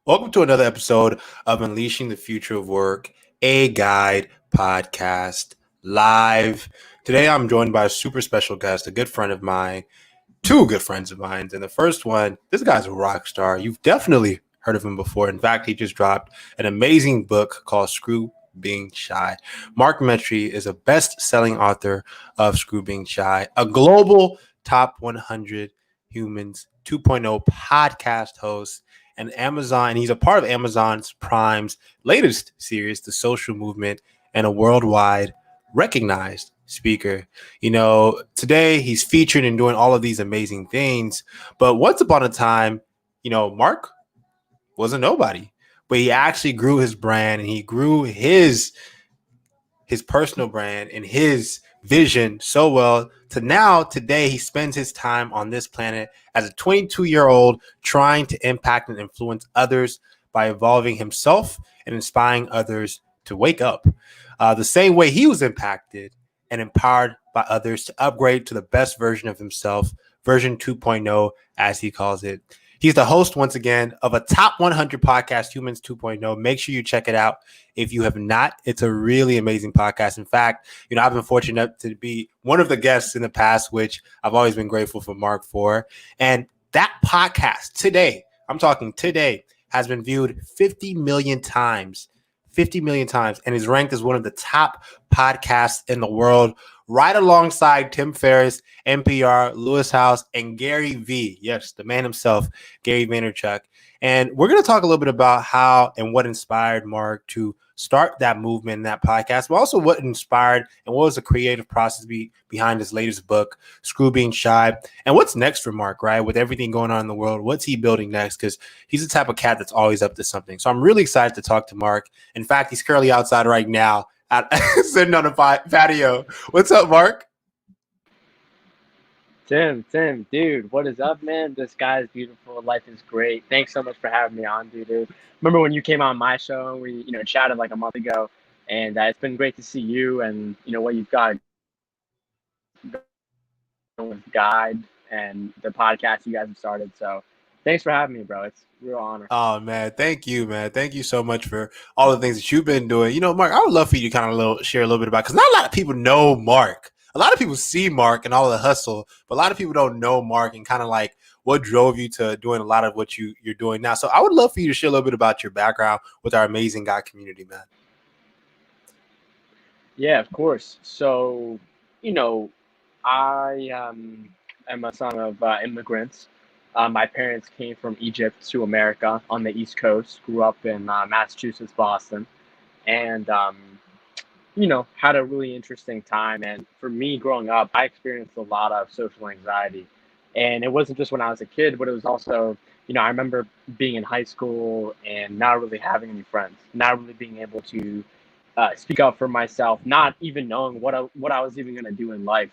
Welcome to another episode of Unleashing the Future of Work, a guide podcast live. Today I'm joined by a super special guest, a good friend of mine, two good friends of mine. And the first one, this guy's a rock star. You've definitely heard of him before. In fact, he just dropped an amazing book called Screw Being Shy. Mark Metry is a best-selling author of Screw Being Shy, a global top 100 humans 2.0 podcast host, and he's a part of Amazon's Prime's latest series, The Social Movement, and a worldwide recognized speaker. Today he's featured in doing all of these amazing things. But once upon a time, Mark was a nobody, but he actually grew his brand and he grew his personal brand and his vision so well to now today he spends his time on this planet as a 22-year-old trying to impact and influence others by evolving himself and inspiring others to wake up the same way he was impacted and empowered by others to upgrade to the best version of himself, version 2.0 as he calls it. He's the host, once again, of a top 100 podcast, Humans 2.0. Make sure you check it out if you have not. It's a really amazing podcast. In fact, I've been fortunate to be one of the guests in the past, which I've always been grateful for Mark for. And that podcast today, I'm talking today, has been viewed 50 million times, and is ranked as one of the top podcasts in the world, right alongside Tim Ferriss, NPR, Lewis House, and Gary V. Yes, the man himself, Gary Vaynerchuk. And we're going to talk a little bit about how and what inspired Mark to start that movement in that podcast, but also what inspired and what was the creative process behind his latest book, Screw Being Shy, and what's next for Mark, right? With everything going on in the world, what's he building next? Because he's the type of cat that's always up to something. So I'm really excited to talk to Mark. In fact, he's currently outside right now, sitting on a patio. What's up, Mark? Tim, dude, what is up, man? The sky is beautiful. Life is great. Thanks so much for having me on, dude. Remember when you came on my show and we, chatted like a month ago, and it's been great to see you and what you've got with Guide and the podcast you guys have started. So, thanks for having me, bro. It's a real honor. Oh, man. Thank you, man. Thank you so much for all the things that you've been doing. Mark, I would love for you to kind of share a little bit about, because not a lot of people know Mark. A lot of people see Mark and all the hustle, but a lot of people don't know Mark and kind of like what drove you to doing a lot of what you're doing now. So I would love for you to share a little bit about your background with our amazing guy community, man. Yeah, of course. So, you know, I am a son of immigrants. My parents came from Egypt to America on the East Coast, grew up in Massachusetts, Boston, and, had a really interesting time. And for me growing up, I experienced a lot of social anxiety. And it wasn't just when I was a kid, but it was also, I remember being in high school and not really having any friends, not really being able to speak up for myself, not even knowing what I was even going to do in life.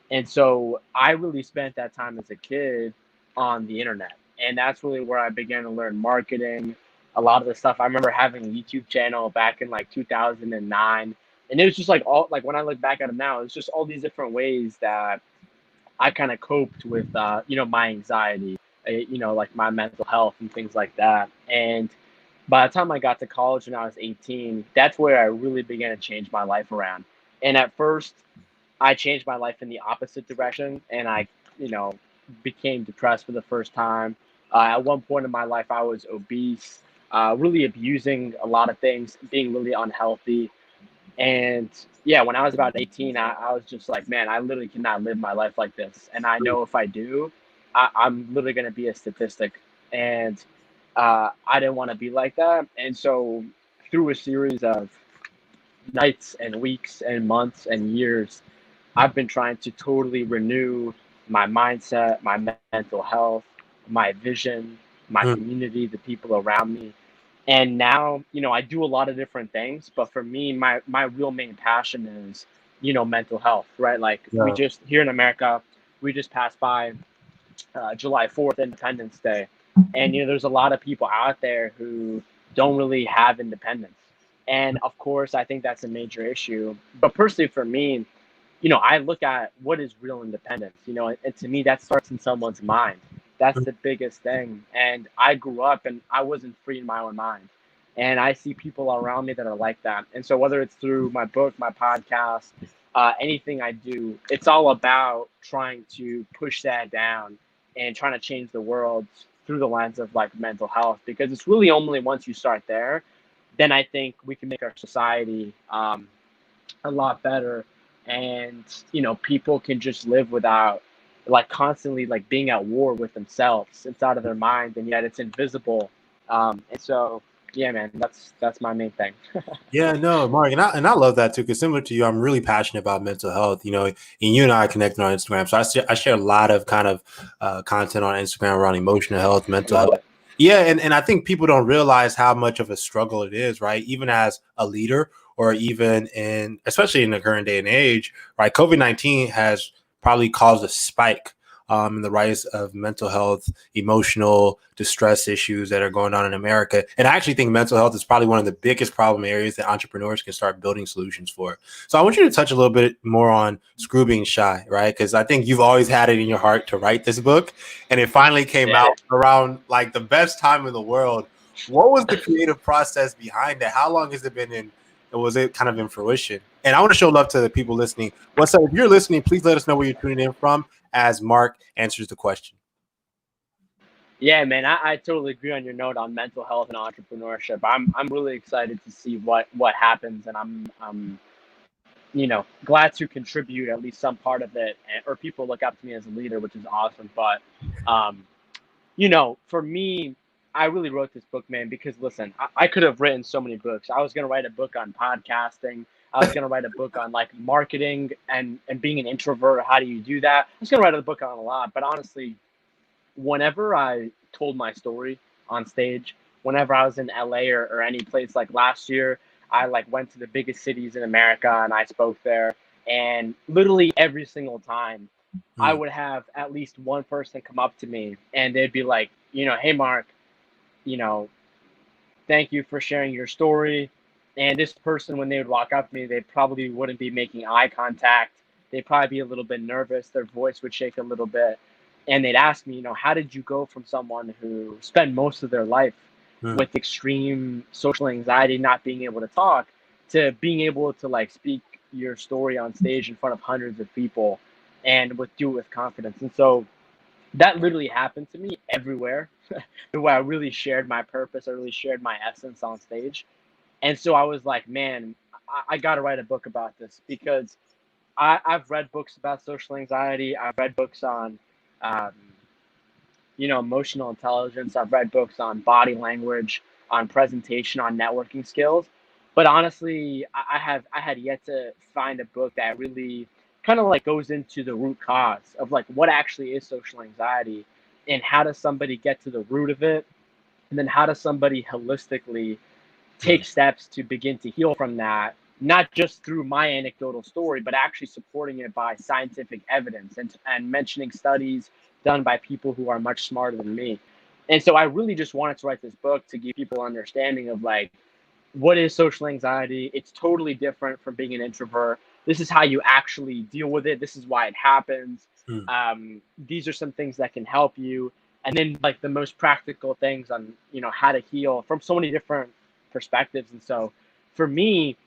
And so I really spent that time as a kid on the internet. And that's really where I began to learn marketing, a lot of the stuff. I remember having a YouTube channel back in like 2009. And it was just like all, like when I look back at it now, it's just all these different ways that I kind of coped with, my anxiety, like my mental health and things like that. And by the time I got to college when I was 18, that's where I really began to change my life around. And at first, I changed my life in the opposite direction, and I, you know, became depressed for the first time. At one point in my life, I was obese, really abusing a lot of things, being really unhealthy. And yeah, when I was about 18, I was just like, man, I literally cannot live my life like this. And I know if I do, I'm literally going to be a statistic. And I didn't want to be like that. And so, through a series of nights and weeks and months and years, I've been trying to totally renew my mindset, my mental health, my vision, my Mm, community, the people around me. And now, I do a lot of different things, but for me, my real main passion is, mental health, right? Like we yeah. just here in America, we just passed by July 4th, Independence Day. And, there's a lot of people out there who don't really have independence. And of course, I think that's a major issue. But personally, for me, I look at what is real independence, and to me, that starts in someone's mind. That's the biggest thing. And I grew up and I wasn't free in my own mind. And I see people around me that are like that. And so whether it's through my book, my podcast, anything I do, it's all about trying to push that down and trying to change the world through the lens of like mental health, because it's really only once you start there, then I think we can make our society a lot better. And people can just live without like constantly like being at war with themselves inside of their mind, and yet it's invisible. And so yeah, man, that's my main thing. Yeah, no, Mark, and I love that too. Because similar to you, I'm really passionate about mental health. And you and I connect on Instagram, so I share a lot of kind of content on Instagram around emotional health, mental Love health. it. Yeah, and I think people don't realize how much of a struggle it is, right? Even as a leader, or even especially in the current day and age, right? COVID-19 has probably caused a spike in the rise of mental health, emotional distress issues that are going on in America. And I actually think mental health is probably one of the biggest problem areas that entrepreneurs can start building solutions for. So I want you to touch a little bit more on Screw Being Shy, right? Because I think you've always had it in your heart to write this book, and it finally came Yeah. out around like the best time in the world. What was the creative process behind it? How long has it been in? Was it kind of in fruition? And I want to show love to the people listening. What's up? If you're listening, please let us know where you're tuning in from as Mark answers the question. Yeah, man, I totally agree on your note on mental health and entrepreneurship. I'm really excited to see what happens, and I'm glad to contribute at least some part of it, or people look up to me as a leader, which is awesome. But um, for me, I really wrote this book, man, because listen, I could have written so many books. I was gonna write a book on podcasting. I was gonna write a book on like marketing and being an introvert. How do you do that? I was gonna write a book on a lot, but honestly, whenever I told my story on stage, whenever I was in LA or any place like last year, I like went to the biggest cities in America and I spoke there. And literally every single time, I Mm, would have at least one person come up to me and they'd be like, hey, Mark, you know, thank you for sharing your story. And this person, when they would walk up to me, they probably wouldn't be making eye contact. They'd probably be a little bit nervous. Their voice would shake a little bit. And they'd ask me, how did you go from someone who spent most of their life mm, with extreme social anxiety, not being able to talk, to being able to like speak your story on stage in front of hundreds of people and do it with confidence? And so that literally happened to me everywhere where I really shared my purpose. I really shared my essence on stage. And so I was like, man, I got to write a book about this, because I've read books about social anxiety. I've read books on, um, emotional intelligence. I've read books on body language, on presentation, on networking skills. But honestly, I had yet to find a book that really kind of like goes into the root cause of like what actually is social anxiety, and how does somebody get to the root of it, and then how does somebody holistically mm. take steps to begin to heal from that, not just through my anecdotal story, but actually supporting it by scientific evidence and mentioning studies done by people who are much smarter than me. And so I really just wanted to write this book to give people understanding of like, what is social anxiety? It's totally different from being an introvert. This is how you actually deal with it. This is why it happens. Mm. These are some things that can help you. And then like the most practical things on, how to heal from so many different perspectives. And so for me,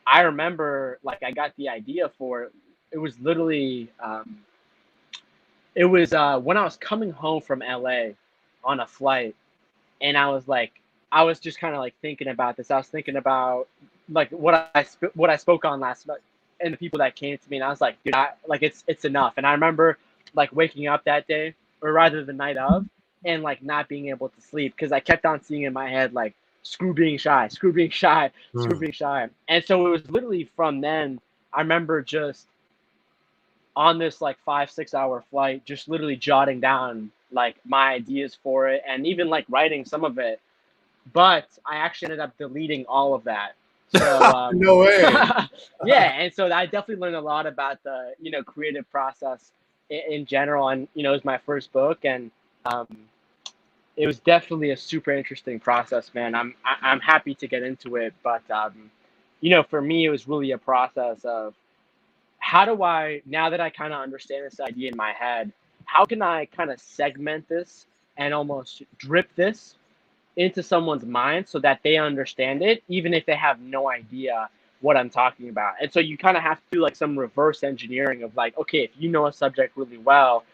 I remember like I got the idea for it. It was literally, when I was coming home from LA on a flight, and I was like, I was just kind of like thinking about this. I was thinking about like what I spoke on last night, and the people that came to me, and I was like, dude, like it's enough. And I remember like waking up that day, or rather the night of, and like not being able to sleep because I kept on seeing in my head like screw being shy, screw being shy, screw Mm. being shy. And so it was literally from then. I remember just on this like 5-6 hour flight, just literally jotting down like my ideas for it, and even like writing some of it. But I actually ended up deleting all of that. So No way. yeah, and so I definitely learned a lot about the creative process in general, and it was my first book, and um, it was definitely a super interesting process, man. I'm happy to get into it, but for me, it was really a process of how do I, now that I kind of understand this idea in my head, how can I kind of segment this and almost drip this into someone's mind so that they understand it, even if they have no idea what I'm talking about. And so you kind of have to do like some reverse engineering of like, okay, if you know a subject really well,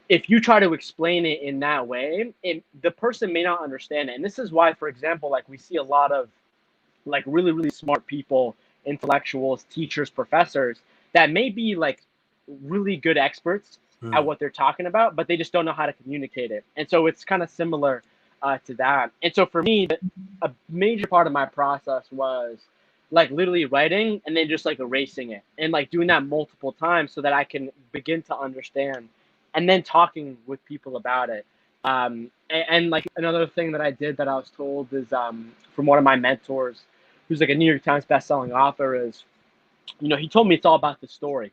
if you try to explain it in that way, the person may not understand it. And this is why, for example, like we see a lot of like really, really smart people, intellectuals, teachers, professors that may be like really good experts at what they're talking about, but they just don't know how to communicate it. And so it's kind of similar to that. And so for me, a major part of my process was like literally writing and then just like erasing it and like doing that multiple times so that I can begin to understand and then talking with people about it. And like another thing that I did that I was told is from one of my mentors, who's like a New York Times bestselling author, is, he told me it's all about the story,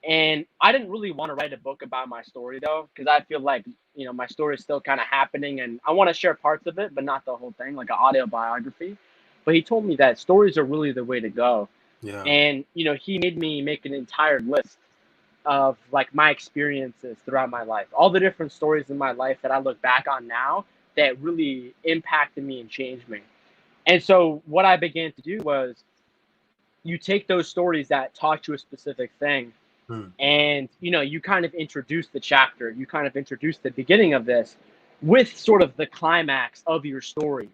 and I didn't really want to write a book about my story though, because I feel like, my story is still kind of happening and I want to share parts of it, but not the whole thing, like an audio biography. But he told me that stories are really the way to go. Yeah. And, he made me make an entire list of like my experiences throughout my life, all the different stories in my life that I look back on now that really impacted me and changed me. And so what I began to do was you take those stories that taught you a specific thing and, you kind of introduce the chapter, you kind of introduce the beginning of this with sort of the climax of your story.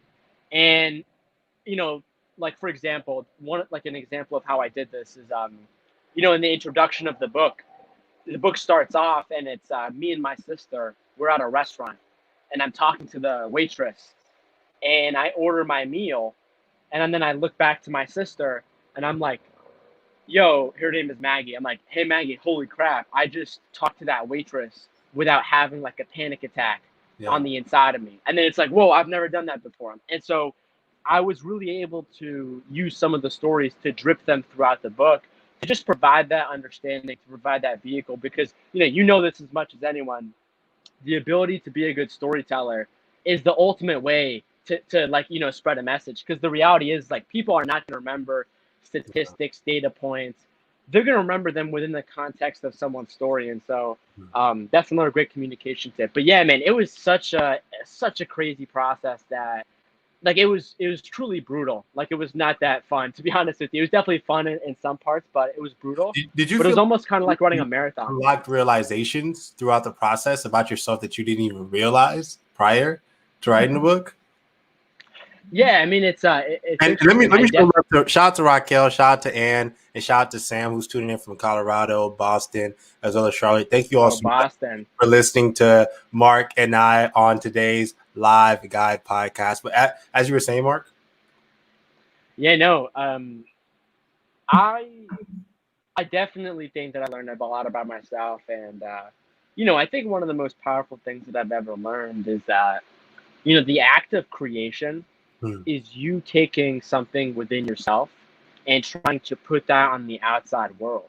And, like for example, an example of how I did this is, in the introduction of the book starts off and it's me and my sister. We're at a restaurant and I'm talking to the waitress and I order my meal. And then I look back to my sister and I'm like, yo, her name is Maggie. I'm like, hey, Maggie, holy crap. I just talked to that waitress without having like a panic attack on the inside of me. And then it's like, whoa, I've never done that before. And so I was really able to use some of the stories to drip them throughout the book to just provide that understanding, to provide that vehicle, because, you know this as much as anyone. The ability to be a good storyteller is the ultimate way to like, spread a message. Because the reality is like people are not going to remember statistics, data points. They're going to remember them within the context of someone's story. And so that's another great communication tip. But yeah, man, it was such a crazy process that like it was truly brutal. Like it was not that fun, to be honest with you. It was definitely fun in some parts, but it was brutal. Did you But it feel was almost kind of like running you a marathon. unlocked realizations throughout the process about yourself that you didn't even realize prior to writing the book? Yeah, I mean it's And let me shout out to Raquel, shout out to Ann, and shout out to Sam who's tuning in from Colorado, Boston, as well as Charlotte. Thank you all so much for listening to Mark and I on today's live guide podcast. But as you were saying, Mark. Yeah, no. I definitely think that I learned a lot about myself, and I think one of the most powerful things that I've ever learned is that the act of creation is you taking something within yourself and trying to put that on the outside world.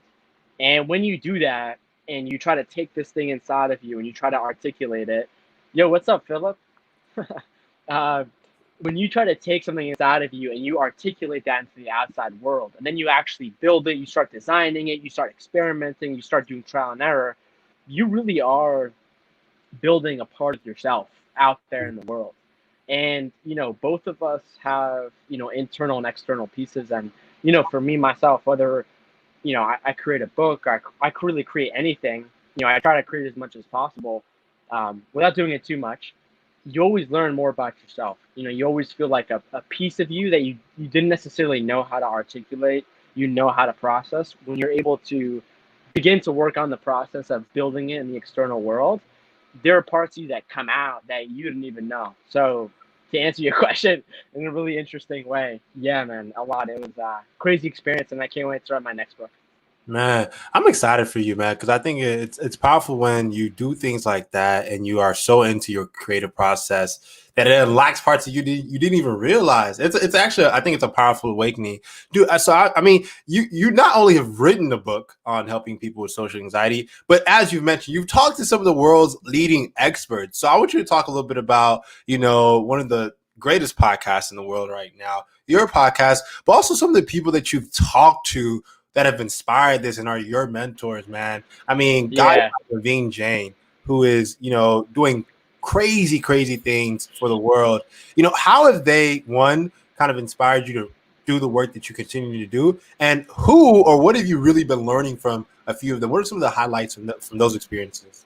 And when you do that and you try to take this thing inside of you and you try to articulate it, yo, what's up, Philip? uh, when you try to take something inside of you and you articulate that into the outside world, and then you actually build it, you start designing it, you start experimenting, you start doing trial and error, you really are building a part of yourself out there in the world. And, both of us have, internal and external pieces. And, for me, myself, whether, I create a book, I really create anything, I try to create as much as possible without doing it too much. You always learn more about yourself. You always feel like a piece of you that you didn't necessarily know how to articulate, how to process. When you're able to begin to work on the process of building it in the external world, there are parts of you that come out that you didn't even know. So to answer your question in a really interesting way, yeah, man, a lot. It was a crazy experience, and I can't wait to write my next book. Man, I'm excited for you, man, because I think it's powerful when you do things like that and you are so into your creative process that it unlocks parts of you didn't even realize. It's actually, I think it's a powerful awakening, dude. So I mean, you not only have written a book on helping people with social anxiety, but as you've mentioned, you've talked to some of the world's leading experts. So I want you to talk a little bit about one of the greatest podcasts in the world right now, your podcast, but also some of the people that you've talked to that have inspired this and are your mentors, man. I mean, guys like Naveen, Jain, who is, doing crazy, crazy things for the world. How have they, one, kind of inspired you to do the work that you continue to do? And who or what have you really been learning from a few of them? What are some of the highlights from those experiences?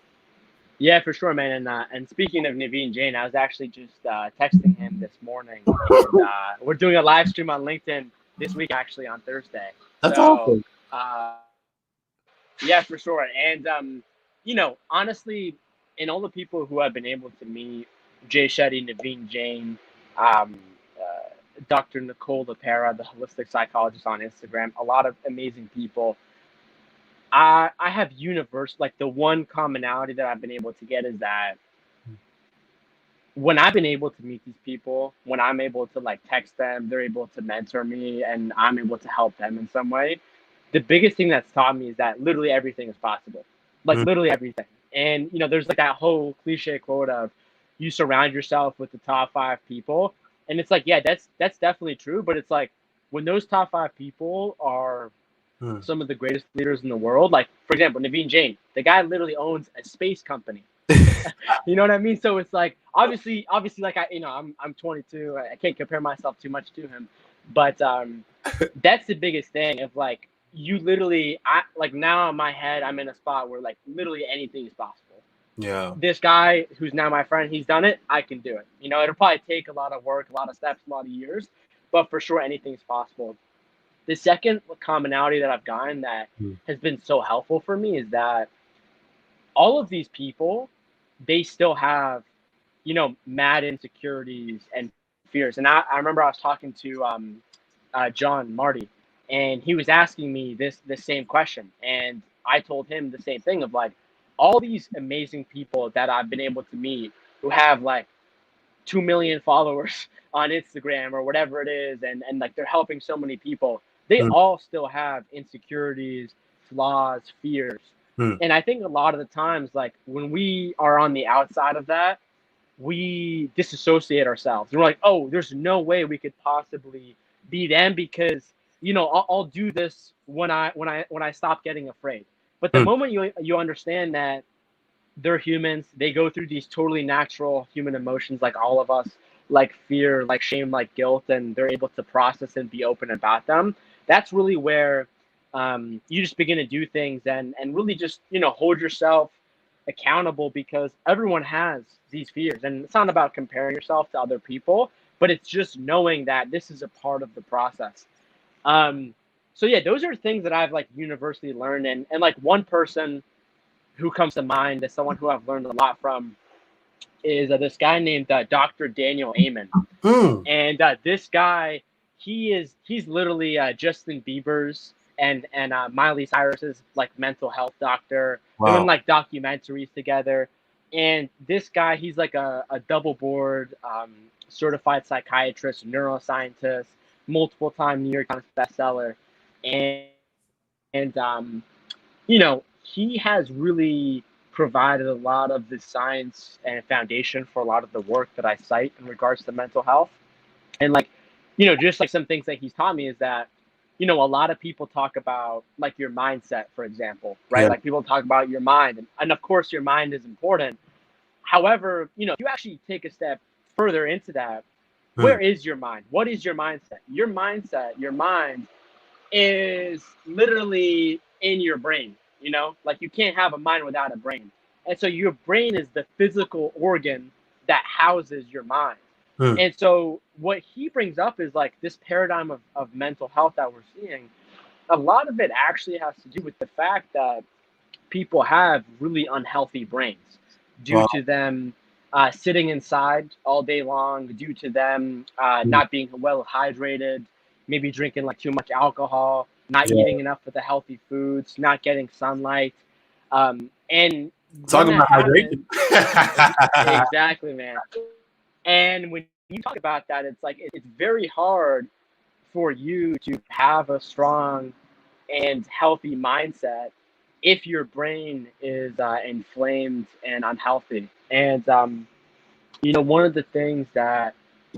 Yeah, for sure, man. And speaking of Naveen Jain, I was actually just texting him this morning, and we're doing a live stream on LinkedIn this week, actually on Thursday. That's So, awesome. yeah, for sure. And honestly, in all the people who I've been able to meet, Jay Shetty, Naveen Jain, um, Dr. Nicole LaPera, the holistic psychologist on Instagram, a lot of amazing people. I have like the one commonality that I've been able to get is that when I've been able to meet these people, when I'm able to like text them, they're able to mentor me and I'm able to help them in some way. The biggest thing that's taught me is that literally everything is possible. Like Mm, literally everything. And there's like that whole cliche quote of you surround yourself with the top 5 people. And it's like, yeah, that's definitely true. But it's like when those top 5 people are mm. some of the greatest leaders in the world, like for example, Naveen Jain, the guy literally owns a space company. You know what I mean? So it's like obviously, like I'm 22. I can't compare myself too much to him, but that's the biggest thing. Of like you literally, I like now in my head, I'm in a spot where like literally anything is possible. Yeah. This guy who's now my friend, he's done it. I can do it. It'll probably take a lot of work, a lot of steps, a lot of years, but for sure anything's possible. The second commonality that I've gotten that Mm, has been so helpful for me is that all of these people, they still have, mad insecurities and fears. And I remember I was talking to John Marty, and he was asking me this same question, and I told him the same thing of like all these amazing people that I've been able to meet who have like 2 million followers on Instagram or whatever it is, and like they're helping so many people. They mm, all still have insecurities, flaws, fears. mm, And I think a lot of the times, like when we are on the outside of that, we disassociate ourselves. We're like, oh, there's no way we could possibly be them because I'll do this when I stop getting afraid. But the mm. moment you understand that they're humans. They go through these totally natural human emotions like all of us, like fear, like shame, like guilt, and they're able to process and be open about them. That's really where you just begin to do things and really just, hold yourself accountable because everyone has these fears. And it's not about comparing yourself to other people, but it's just knowing that this is a part of the process. Um, so yeah, those are things that I've like universally learned. And like one person who comes to mind as someone who I've learned a lot from is this guy named Dr. Daniel Amen. Mm. And this guy, he's literally Justin Bieber's and Miley Cyrus's like mental health doctor. They're in Wow. like documentaries together. And this guy, he's like a double board certified psychiatrist, neuroscientist, multiple time New York Times bestseller, and he has really provided a lot of the science and foundation for a lot of the work that I cite in regards to mental health. And like, just like some things that he's taught me is that, a lot of people talk about like your mindset, for example, right? Yeah. Like people talk about your mind. And of course, your mind is important. However, if you actually take a step further into that, Mm. where is your mind? What is your mindset? Your mindset, your mind is literally in your brain, like you can't have a mind without a brain. And so your brain is the physical organ that houses your mind. Mm. And so what he brings up is like this paradigm of mental health that we're seeing. A lot of it actually has to do with the fact that people have really unhealthy brains due Wow. to them sitting inside all day long, due to them Mm. not being well hydrated, maybe drinking like too much alcohol, not Yeah. eating enough of the healthy foods, not getting sunlight. And when Talking that about happens, hydration. exactly, man. And when you talk about that, it's like it's very hard for you to have a strong and healthy mindset if your brain is inflamed and unhealthy. And one of the things that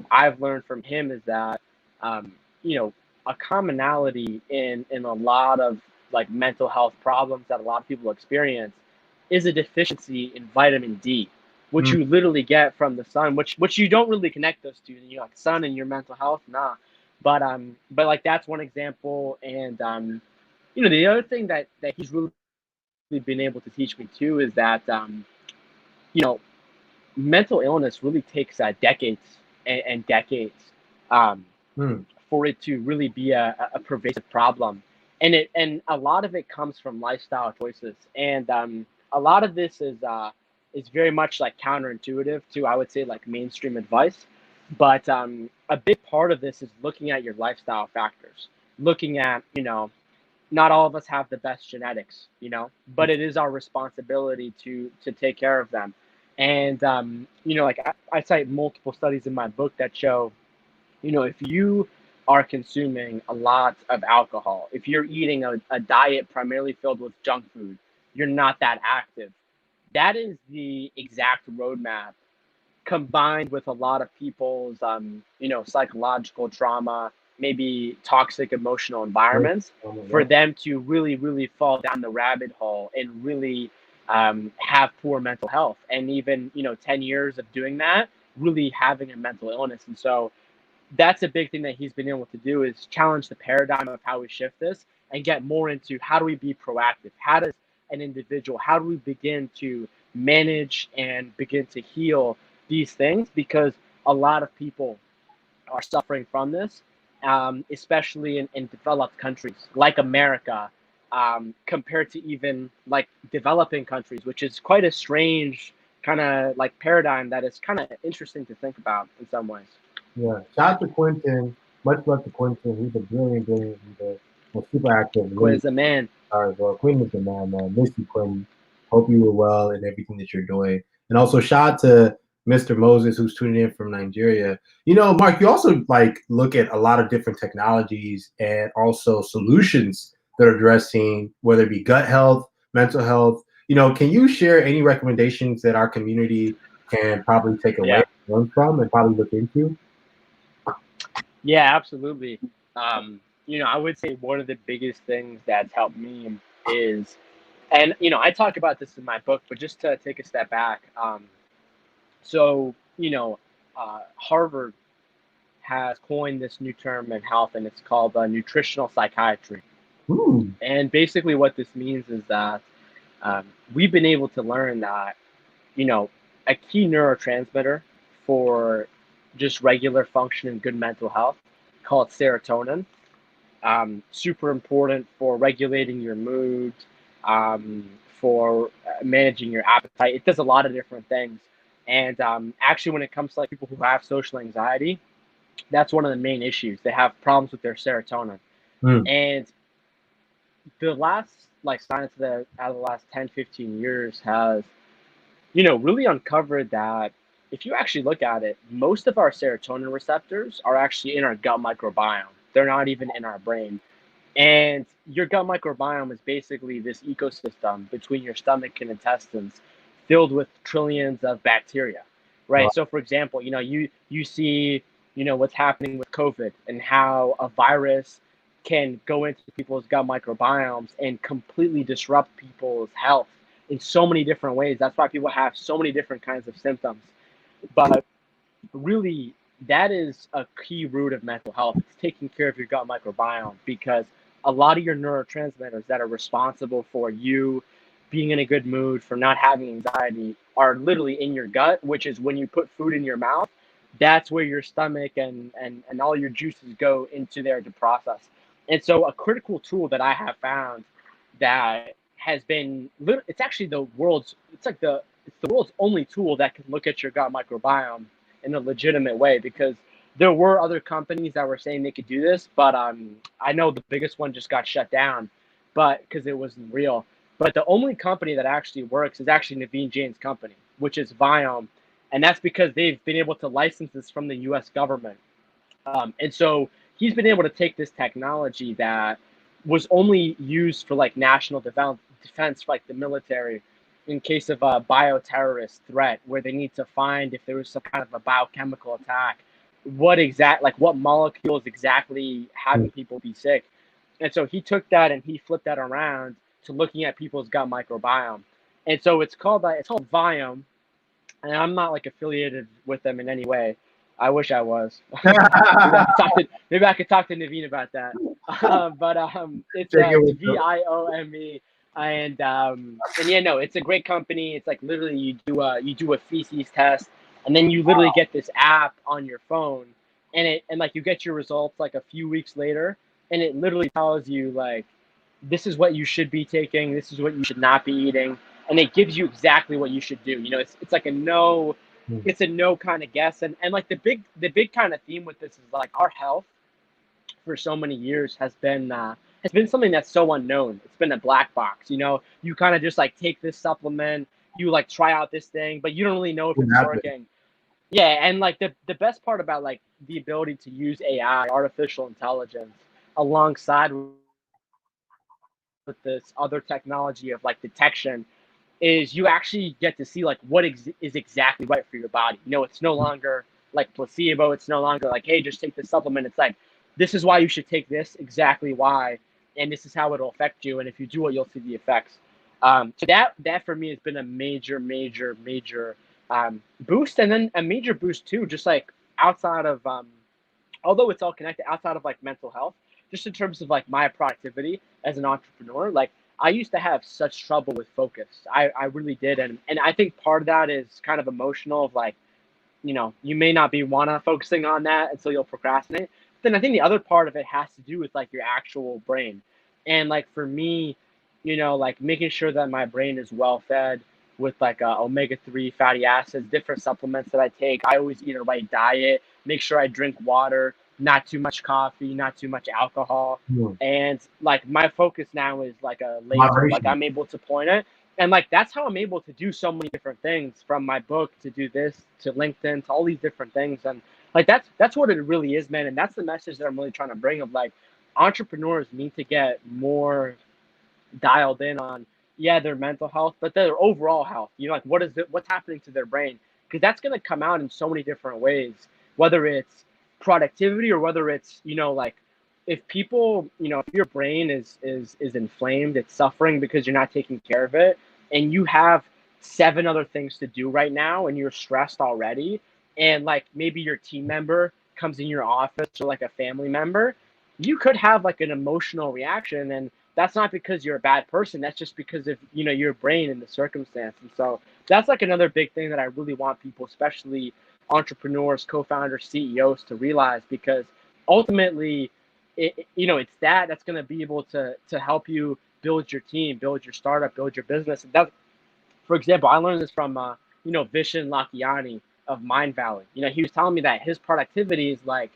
I've learned from him is that um, you know a commonality in a lot of like mental health problems that a lot of people experience is a deficiency in vitamin D, which Mm. you literally get from the sun, which you don't really connect those two. You know, like sun and your mental health, nah. But like that's one example, and you know, the other thing that he's really been able to teach me too is that you know, mental illness really takes decades and decades um, Mm. for it to really be a pervasive problem, and a lot of it comes from lifestyle choices, and a lot of this is very much like counterintuitive to, I would say, like mainstream advice, but a big part of this is looking at your lifestyle factors, looking at, you know, not all of us have the best genetics, you know, but it is our responsibility to take care of them. And you know, like I cite multiple studies in my book that show, you know, if you are consuming a lot of alcohol, if you're eating a diet primarily filled with junk food, you're not that active. That is the exact roadmap, combined with a lot of people's you know, psychological trauma, maybe toxic emotional Great. environments, for Yep. them to really fall down the rabbit hole and really have poor mental health, and even, you know, 10 years of doing that, really having a mental illness. And so that's a big thing that he's been able to do, is challenge the paradigm of how we shift this and get more into how do we be proactive, how does an individual, how do we begin to manage and begin to heal these things, because a lot of people are suffering from this, especially in developed countries like America, compared to even like developing countries, which is quite a strange kind of like paradigm that is kind of interesting to think about in some ways. Yeah. Shout out to Quentin. Much love to Quentin. He's a brilliant leader. And super active. Really Quiz the man. as well. Quentin is the man. Miss you, Quentin. Hope you were well in everything that you're doing. And also shout out to Mr. Moses, who's tuning in from Nigeria. You know, Mark, you also like look at a lot of different technologies and also solutions that are addressing whether it be gut health, mental health. You know, can you share any recommendations that our community can probably take away, Yeah. learn from, and probably look into? Yeah, absolutely. You know, I would say one of the biggest things that's helped me is, and you know, I talk about this in my book, but just to take a step back, so you know, Harvard has coined this new term in health, and it's called nutritional psychiatry. Ooh. And basically, what this means is that we've been able to learn that, you know, a key neurotransmitter for just regular function and good mental health, called serotonin, super important for regulating your mood, for managing your appetite. It does a lot of different things. And actually, when it comes to like people who have social anxiety, that's one of the main issues. They have problems with their serotonin. Mm. And the last like science that out of the last 10, 15 years has, you know, really uncovered that if you actually look at it, most of our serotonin receptors are actually in our gut microbiome. They're not even in our brain. And your gut microbiome is basically this ecosystem between your stomach and intestines, filled with trillions of bacteria, Wow. right? So, for example, you know, you see, you know, what's happening with COVID and how a virus can go into people's gut microbiomes and completely disrupt people's health in so many different ways. That's why people have so many different kinds of symptoms. But really, that is a key root of mental health. It's taking care of your gut microbiome, because a lot of your neurotransmitters that are responsible for you being in a good mood, for not having anxiety, are literally in your gut, which is when you put food in your mouth, that's where your stomach and all your juices go into there to process. And so a critical tool that I have found that has been, it's actually the world's, it's the world's only tool that can look at your gut microbiome in a legitimate way, because there were other companies that were saying they could do this, but I know the biggest one just got shut down, but because it wasn't real. But the only company that actually works is actually Naveen Jain's company, which is Viome, and that's because they've been able to license this from the U.S. government. And so he's been able to take this technology that was only used for like national defense, like the military, in case of a bioterrorist threat, where they need to find if there was some kind of a biochemical attack, what molecule is exactly Mm. having people be sick. And so he took that and he flipped that around to looking at people's gut microbiome. And so it's called Viome, and I'm not like affiliated with them in any way. I wish I was. Maybe I could talk to Naveen about that. But it's Check it it's with Viome, and yeah, no, it's a great company. It's like literally you do a feces test, and then you literally get this app on your phone, and like you get your results like a few weeks later, and it literally tells you like this is what you should be taking, this is what you should not be eating, and it gives you exactly what you should do. It's like a no, Hmm. it's a no kind of guess, and like the big kind of theme with this is like our health for so many years has been something that's so unknown. It's been a black box. You kind of just like take this supplement, you like try out this thing, but you don't really know if What it's happened? working. Yeah, and like the best part about like the ability to use AI, artificial intelligence, alongside with this other technology of like detection is you actually get to see like what is exactly right for your body. It's no longer like placebo. It's no longer like, hey, just take this supplement. It's like, this is why you should take this, exactly why, and this is how it'll affect you. And if you do it, you'll see the effects. So that for me has been a major, major, major boost, and then a major boost too, just like outside of although it's all connected, outside of like mental health, just in terms of like my productivity as an entrepreneur, like I used to have such trouble with focus. I really did. And I think part of that is kind of emotional of like, you may not be wanna focusing on that until you'll procrastinate. Then I think the other part of it has to do with like your actual brain. And like for me, like making sure that my brain is well fed with like omega-3 fatty acids, different supplements that I take. I always eat a right diet, make sure I drink water, not too much coffee, not too much alcohol. Hmm. And like my focus now is like a laser. Like Moderation. I'm able to point it, and like that's how I'm able to do so many different things, from my book to do this to LinkedIn to all these different things. And like that's what it really is, man. And that's the message that I'm really trying to bring of like entrepreneurs need to get more dialed in on, yeah, their mental health, but their overall health. Like what's happening to their brain, because that's going to come out in so many different ways, whether it's productivity or whether it's like if people, if your brain is inflamed, it's suffering because you're not taking care of it, and you have seven other things to do right now and you're stressed already, and like maybe your team member comes in your office or like a family member, you could have like an emotional reaction, and that's not because you're a bad person. That's just because of your brain and the circumstance. And so that's like another big thing that I really want people, especially entrepreneurs, co-founders, CEOs, to realize, because ultimately, it's that's going to be able to help you build your team, build your startup, build your business. And that, for example, I learned this from Vishen Lakhiani of Mind Valley. He was telling me that his productivity is like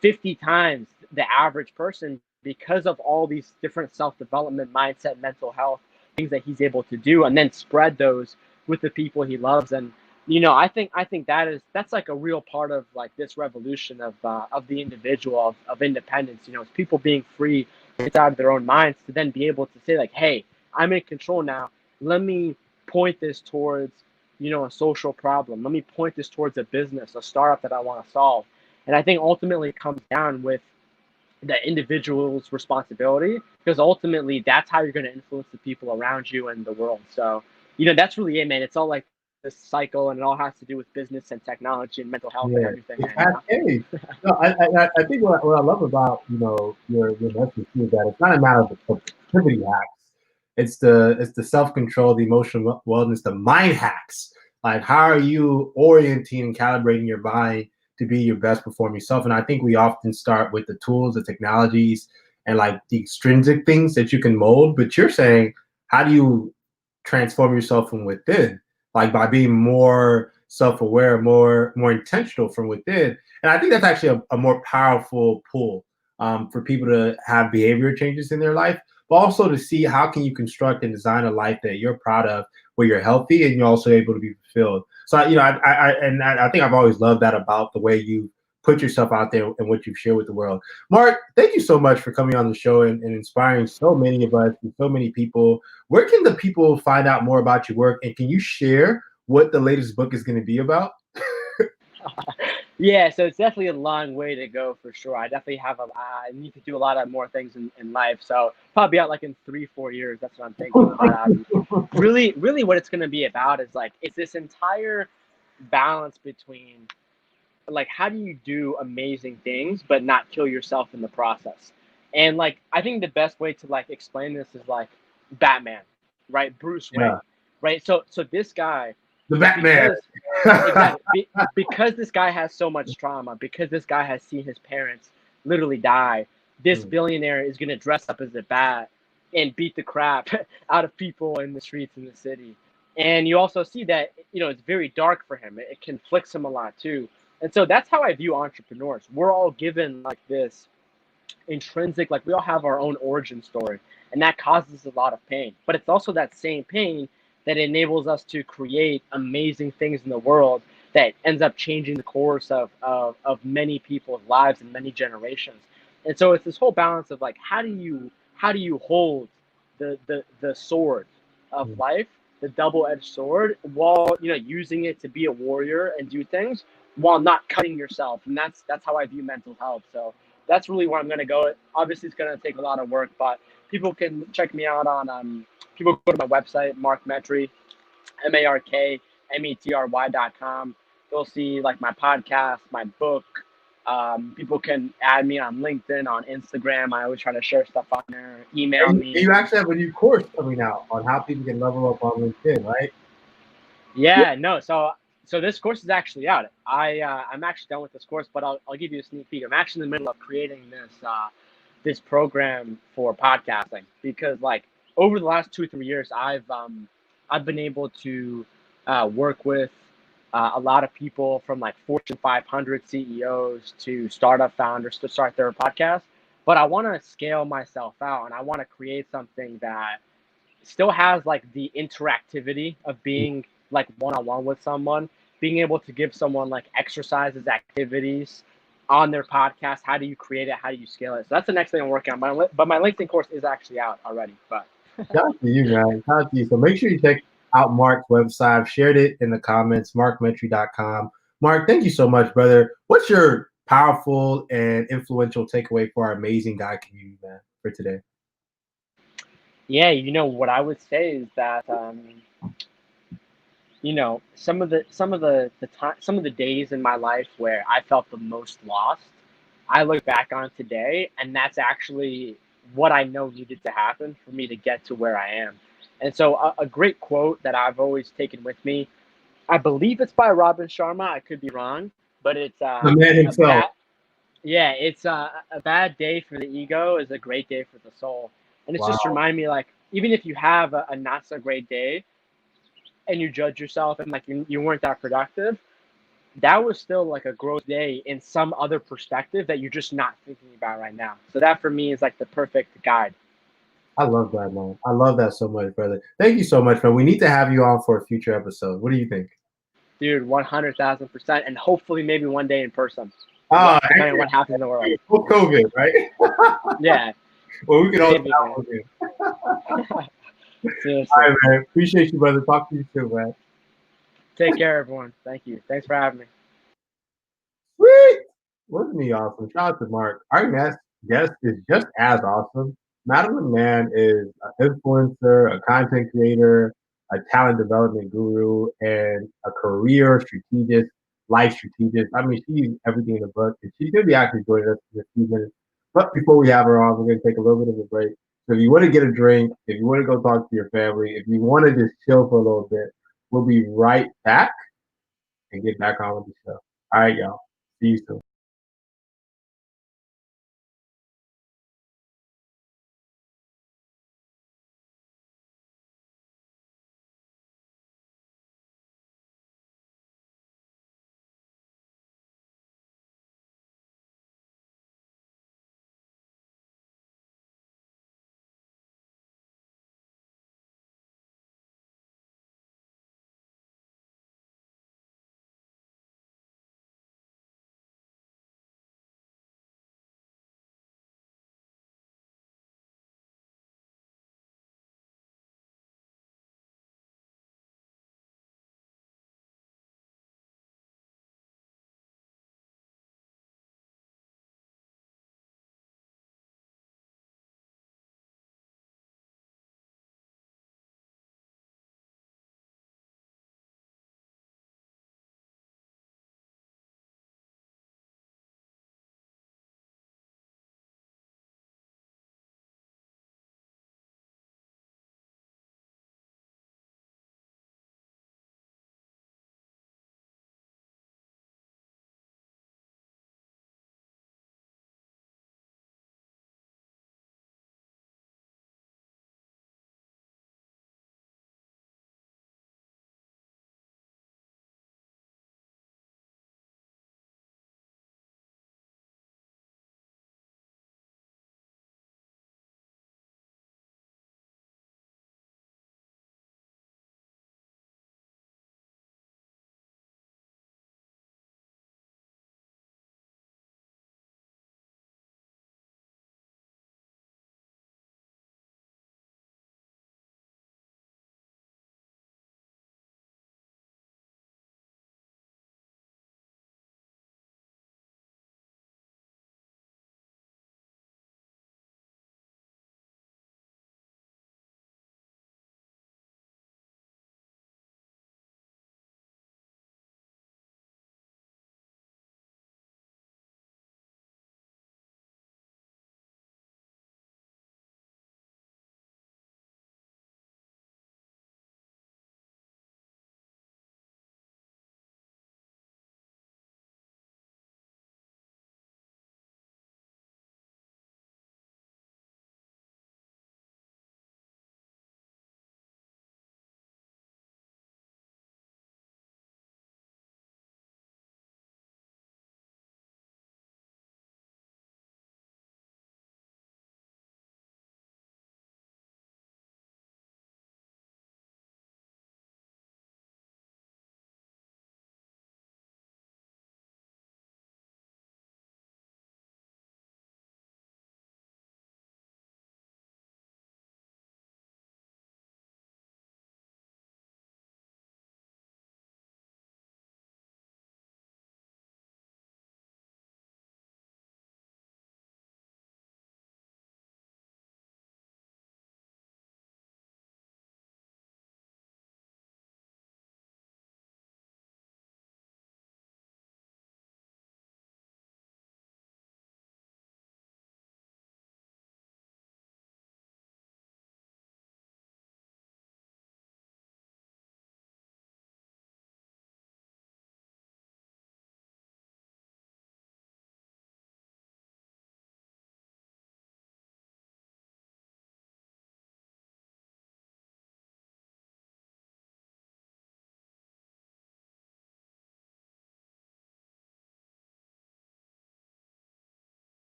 50 times the average person because of all these different self-development, mindset, mental health things that he's able to do, and then spread those with the people he loves. And I think that's like a real part of like this revolution of the individual, of independence. It's people being free inside of their own minds to then be able to say like, hey, I'm in control now. Let me point this towards a social problem. Let me point this towards a business, a startup that I want to solve. And I think ultimately it comes down with the individual's responsibility, because ultimately that's how you're going to influence the people around you and the world. So that's really it, man. It's all like this cycle, and it all has to do with business and technology and mental health and Yeah, everything, it's man. cascade. No, I think what I love about your message too is that it's not a matter of the productivity hacks. It's the self control, the emotional wellness, the mind hacks. Like how are you orienting and calibrating your mind to be your best performing self? And I think we often start with the tools, the technologies, and like the extrinsic things that you can mold. But you're saying, how do you transform yourself from within? Like by being more self-aware, more intentional from within. And I think that's actually a more powerful pull for people to have behavior changes in their life, but also to see how can you construct and design a life that you're proud of, where you're healthy and you're also able to be fulfilled. So I think I've always loved that about the way you put yourself out there and what you've shared with the world. Mark, thank you so much for coming on the show and inspiring so many of us and so many people. Where can the people find out more about your work, and can you share what the latest book is going to be about? Yeah, so it's definitely a long way to go for sure. I definitely I need to do a lot of more things in life. So probably out like in 3, 4 years. That's what I'm thinking. But really, what it's gonna be about is like it's this entire balance between like how do you do amazing things but not kill yourself in the process. And like I think the best way to like explain this is like Batman, right? Bruce Wayne, Yeah, right? So this guy, the Batman. because exactly because this guy has so much trauma, because this guy has seen his parents literally die, this Mm, billionaire is going to dress up as a bat and beat the crap out of people in the streets in the city. And you also see that it's very dark for him. It conflicts him a lot too. And so that's how I view entrepreneurs. We're all given like this intrinsic, like we all have our own origin story, and that causes a lot of pain. But it's also that same pain that enables us to create amazing things in the world that ends up changing the course of many people's lives and many generations. And so it's this whole balance of like how do you hold the sword of mm. life, the double-edged sword, while using it to be a warrior and do things while not cutting yourself. And that's how I view mental health. So that's really where I'm going to go. Obviously, it's going to take a lot of work, but people can check me out on people go to my website, Mark Metry, MarkMetry.com. You'll see like my podcast, my book. People can add me on LinkedIn, on Instagram. I always try to share stuff on there. Email And me. you actually have a new course coming out on how people can level up on LinkedIn, right? Yeah, no. So this course is actually out. I'm actually done with this course, but I'll give you a sneak peek. I'm actually in the middle of creating this program for podcasting because like over the last 2 3 years I've been able to work with a lot of people from like Fortune 500 CEOs to startup founders to start their podcast. But I want to scale myself out and I want to create something that still has like the interactivity of being like one-on-one with someone, being able to give someone like exercises, activities on their podcast. How do you create it? How do you scale it? So that's the next thing I'm working on. But my LinkedIn course is actually out already. But Shout out to you, man. Shout out to you. So make sure you check out Mark's website. I've shared it in the comments, markmetry.com. Mark, thank you so much, brother. What's your powerful and influential takeaway for our amazing guy community, man, for today? yeah, what I would say is that some of the days in my life where I felt the most lost, I look back on today, and that's actually what I know needed to happen for me to get to where I am. And so, a great quote that I've always taken with me, I believe it's by Robin Sharma. I could be wrong, but it's The man a himself. bad yeah, it's a bad day for the ego is a great day for the soul. And it's just Wow. remind me like even if you have a not so great day and you judge yourself and like you weren't that productive, that was still like a growth day in some other perspective that you're just not thinking about right now. So that for me is like the perfect guide. I love that, man. I love that so much, brother. Thank you so much, man. We need to have you on for a future episode. What do you think? Dude, 100,000%. And hopefully maybe one day in person, depending on Actually, what happens in the world. post COVID, right? Yeah, Well, we can all maybe, travel man. again. All Seriously. right, man. Appreciate you, brother. Talk to you soon, man. Take care, everyone. Thank you. Thanks for having me. Sweet. Wasn't he awesome? Shout out to Mark. Our next guest is just as awesome. Madeline Mann is an influencer, a content creator, a talent development guru, and a career strategist, life strategist. I mean, she's everything in the book. And she's going to be actually joining us in a few minutes. But before we have her on, we're going to take a little bit of a break. So if you want to get a drink, if you want to go talk to your family, if you want to just chill for a little bit, we'll be right back and get back on with the show. All right, y'all. See you soon.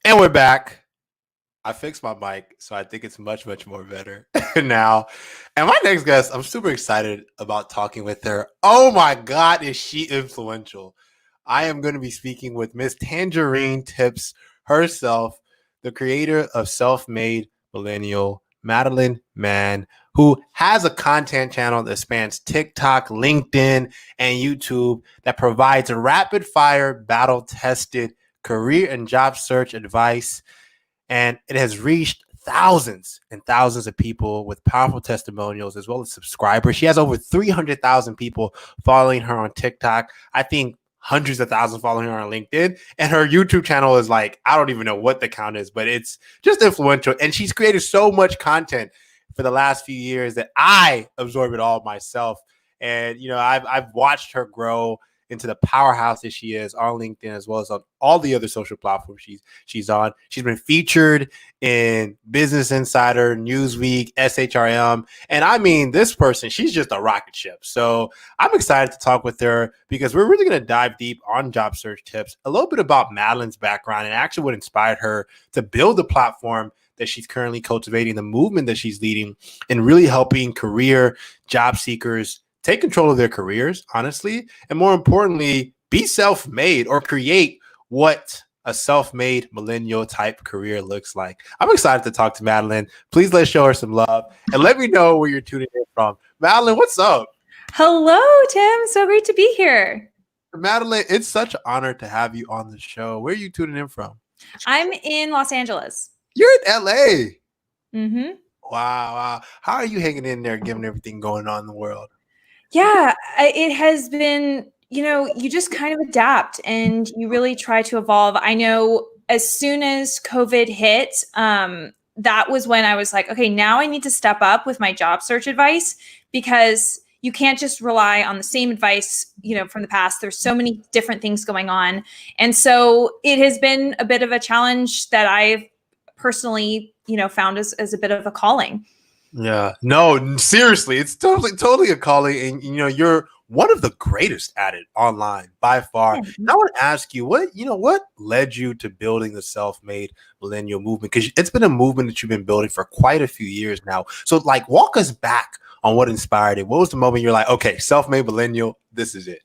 And we're back. I fixed my mic, so I think it's much, much more better now. And my next guest, I'm super excited about talking with her. Oh my God, is she influential? I am going to be speaking with Miss Tangerine Tips herself, the creator of Self-Made Millennial, Madeline Mann, who has a content channel that spans TikTok, LinkedIn, and YouTube that provides rapid fire, battle tested career and job search advice, and it has reached thousands and thousands of people with powerful testimonials as well as subscribers. She has over 300,000 people following her on TikTok. I think hundreds of thousands following her on LinkedIn. And her YouTube channel is like, I don't even know what the count is, but it's just influential. And she's created so much content for the last few years that I absorb it all myself. And, I've watched her grow into the powerhouse that she is on LinkedIn as well as on all the other social platforms she's on. She's been featured in Business Insider, Newsweek, SHRM. And I mean, this person, she's just a rocket ship. So I'm excited to talk with her because we're really going to dive deep on job search tips, a little bit about Madeline's background and actually what inspired her to build the platform that she's currently cultivating, the movement that she's leading, and really helping career job seekers take control of their careers, honestly, and more importantly, be self-made or create what a self-made millennial type career looks like. I'm excited to talk to Madeline. Please let's show her some love and let me know where you're tuning in from. Madeline, what's up? Hello, Tim. So great to be here. Madeline, it's such an honor to have you on the show. Where are you tuning in from? I'm in Los Angeles. You're in LA. Mm-hmm. Wow. How are you hanging in there given everything going on in the world? Yeah, it has been, you just kind of adapt and you really try to evolve. I know as soon as COVID hit, that was when I was like, okay, now I need to step up with my job search advice because you can't just rely on the same advice, from the past. There's so many different things going on. And so it has been a bit of a challenge that I've personally, found as a bit of a calling. Yeah, no, seriously, it's totally a calling, and you're one of the greatest at it online by far. Yeah. And I want to ask you, what led you to building the self-made millennial movement? Because it's been a movement that you've been building for quite a few years now. So, walk us back on what inspired it. What was the moment you're like, okay, self-made millennial, this is it?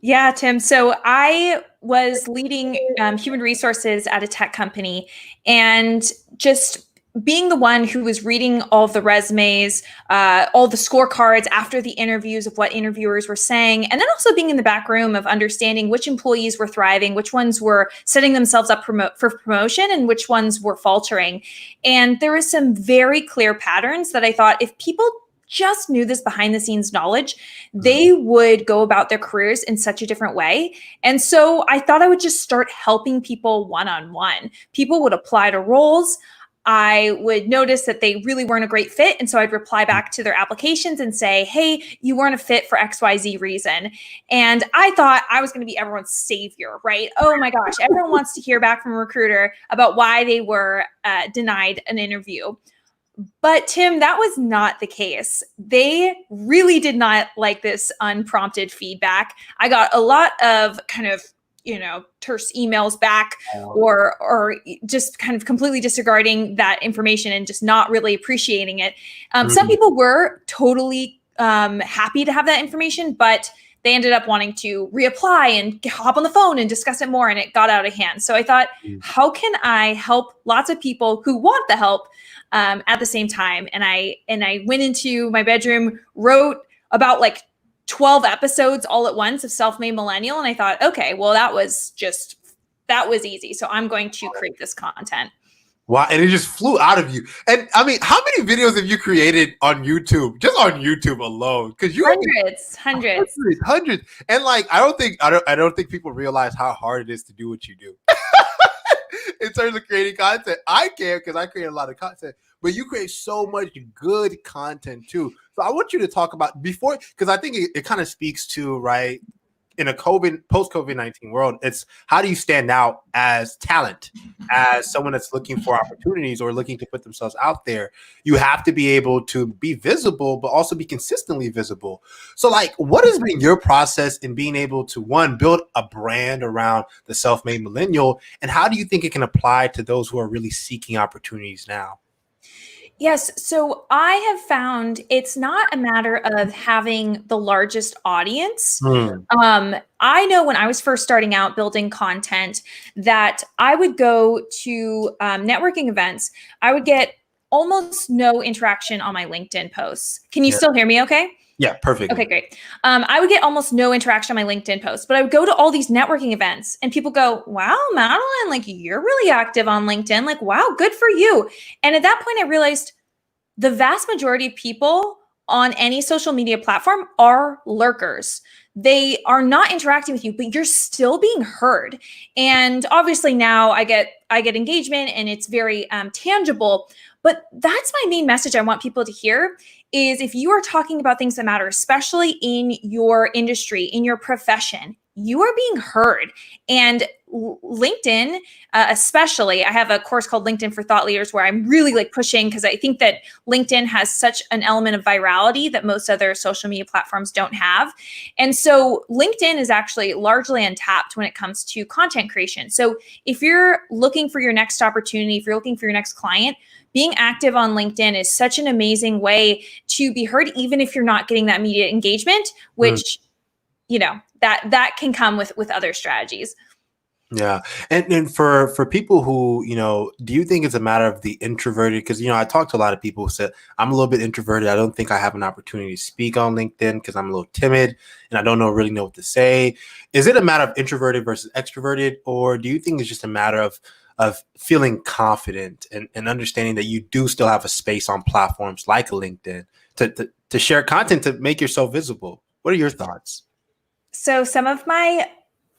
Yeah, Tim. So I was leading human resources at a tech company, and just being the one who was reading all the resumes, all the scorecards after the interviews of what interviewers were saying, and then also being in the back room of understanding which employees were thriving, which ones were setting themselves up for promotion, and which ones were faltering. And there were some very clear patterns that I thought if people just knew this behind the scenes knowledge, they would go about their careers in such a different way. And so I thought I would just start helping people one-on-one. People would apply to roles. I would notice that they really weren't a great fit. And so I'd reply back to their applications and say, hey, you weren't a fit for XYZ reason. And I thought I was going to be everyone's savior, right? Oh my gosh, everyone wants to hear back from a recruiter about why they were denied an interview. But Tim, that was not the case. They really did not like this unprompted feedback. I got a lot of kind of, terse emails back or just kind of completely disregarding that information and just not really appreciating it. Some people were totally happy to have that information, but they ended up wanting to reapply and hop on the phone and discuss it more, and it got out of hand. So I thought, how can I help lots of people who want the help at the same time? And I went into my bedroom, wrote about 12 episodes all at once of Self-Made Millennial. And I thought, okay, well, that was easy. So I'm going to create this content. Wow. And it just flew out of you. And I mean, how many videos have you created on YouTube, just on YouTube alone? Because you hundreds. And I don't think people realize how hard it is to do what you do. In terms of creating content, I can because I create a lot of content, but you create so much good content too. So I want you to talk about before, because I think it kind of speaks to, right, in a post COVID-19 world, it's how do you stand out as talent, as someone that's looking for opportunities or looking to put themselves out there. You have to be able to be visible, but also be consistently visible. So like, what has been your process in being able to, one, build a brand around the self-made millennial, and how do you think it can apply to those who are really seeking opportunities now? Yes. So I have found it's not a matter of having the largest audience. I know when I was first starting out building content that I would go to networking events. I would get almost no interaction on my LinkedIn posts. Can you Yeah. still hear me okay? Yeah, perfect. Okay, great. I would get almost no interaction on my LinkedIn posts, but I would go to all these networking events and people go, wow, Madeline, like you're really active on LinkedIn. Like, wow, good for you. And at that point, I realized the vast majority of people on any social media platform are lurkers. They are not interacting with you, but you're still being heard. And obviously now I get engagement and it's very tangible. But that's my main message I want people to hear is if you are talking about things that matter, especially in your industry, in your profession, you are being heard. And LinkedIn, especially, I have a course called LinkedIn for Thought Leaders where I'm really like pushing because I think that LinkedIn has such an element of virality that most other social media platforms don't have. And so LinkedIn is actually largely untapped when it comes to content creation. So if you're looking for your next opportunity, if you're looking for your next client, being active on LinkedIn is such an amazing way to be heard, even if you're not getting that immediate engagement, which, you know, that can come with other strategies. Yeah. And for people who, you know, do you think it's a matter of the introverted? Because, you know, I talked to a lot of people who said, I'm a little bit introverted. I don't think I have an opportunity to speak on LinkedIn because I'm a little timid and I don't really know what to say. Is it a matter of introverted versus extroverted? Or do you think it's just a matter of feeling confident and understanding that you do still have a space on platforms like LinkedIn to share content, to make yourself visible? What are your thoughts? So some of my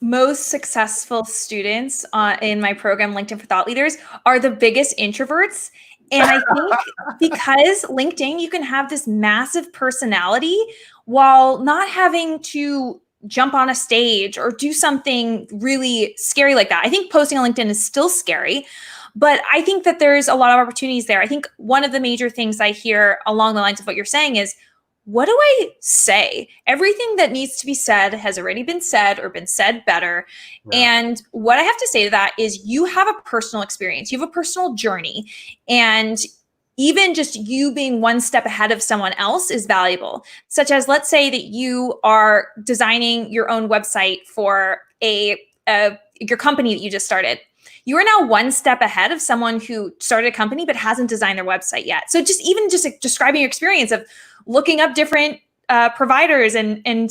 most successful students in my program, LinkedIn for Thought Leaders, are the biggest introverts. And I think because LinkedIn, you can have this massive personality while not having to jump on a stage or do something really scary like that. I think posting on LinkedIn is still scary, but I think that there's a lot of opportunities there. I think one of the major things I hear along the lines of what you're saying is, what do I say? Everything that needs to be said has already been said or been said better. Yeah. And what I have to say to that is you have a personal experience, you have a personal journey, and even just you being one step ahead of someone else is valuable. Such as, let's say that you are designing your own website for your company that you just started. You are now one step ahead of someone who started a company but hasn't designed their website yet. So just like describing your experience of looking up different providers and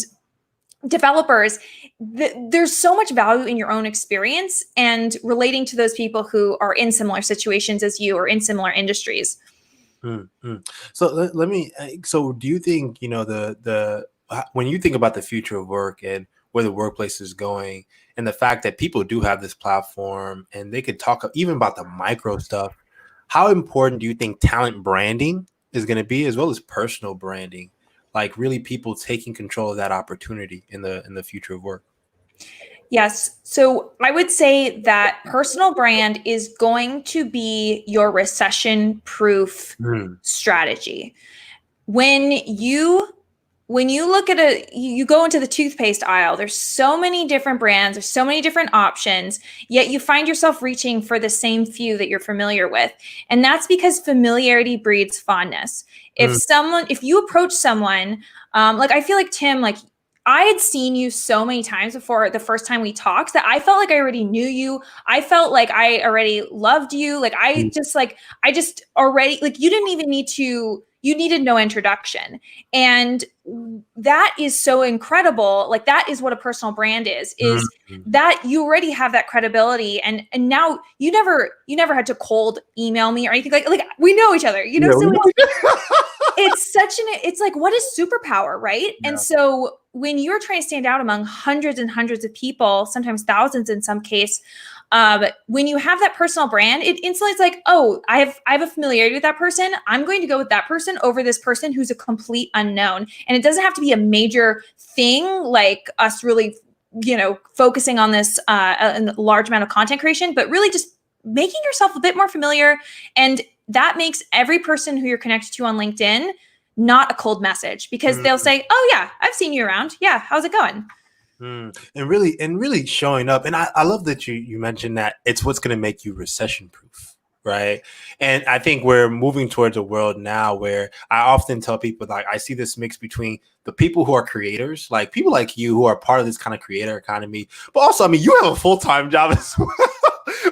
developers, there's so much value in your own experience and relating to those people who are in similar situations as you or in similar industries. Mm-hmm. So let me. So do you think, you know, when you think about the future of work and where the workplace is going, and the fact that people do have this platform and they could talk even about the micro stuff, how important do you think talent branding is going to be, as well as personal branding, like really people taking control of that opportunity in the future of work? Yes. So I would say that personal brand is going to be your recession-proof strategy. When you look at you go into the toothpaste aisle, there's so many different brands, there's so many different options, yet you find yourself reaching for the same few that you're familiar with. And that's because familiarity breeds fondness. If you approach someone, like I feel like Tim, like I had seen you so many times before the first time we talked that I felt like I already knew you. I felt like I already loved you. Like I just already, like you didn't even need to, you needed no introduction. And that is so incredible. Like that is what a personal brand is that you already have that credibility. And now you never had to cold email me or anything like we know each other, you know? So it's like, what is superpower, right? Yeah. And so when you're trying to stand out among hundreds and hundreds of people, sometimes thousands in some case, when you have that personal brand, it instantly it's like, oh, I have a familiarity with that person. I'm going to go with that person over this person who's a complete unknown. And it doesn't have to be a major thing like us really focusing on this a large amount of content creation, but really just making yourself a bit more familiar. And that makes every person who you're connected to on LinkedIn not a cold message, because they'll say, oh yeah, I've seen you around. Yeah. How's it going? And really showing up. And I love that you mentioned that it's what's going to make you recession proof. Right. And I think we're moving towards a world now where I often tell people, like, I see this mix between the people who are creators, like people like you who are part of this kind of creator economy, but also, I mean, you have a full-time job as well,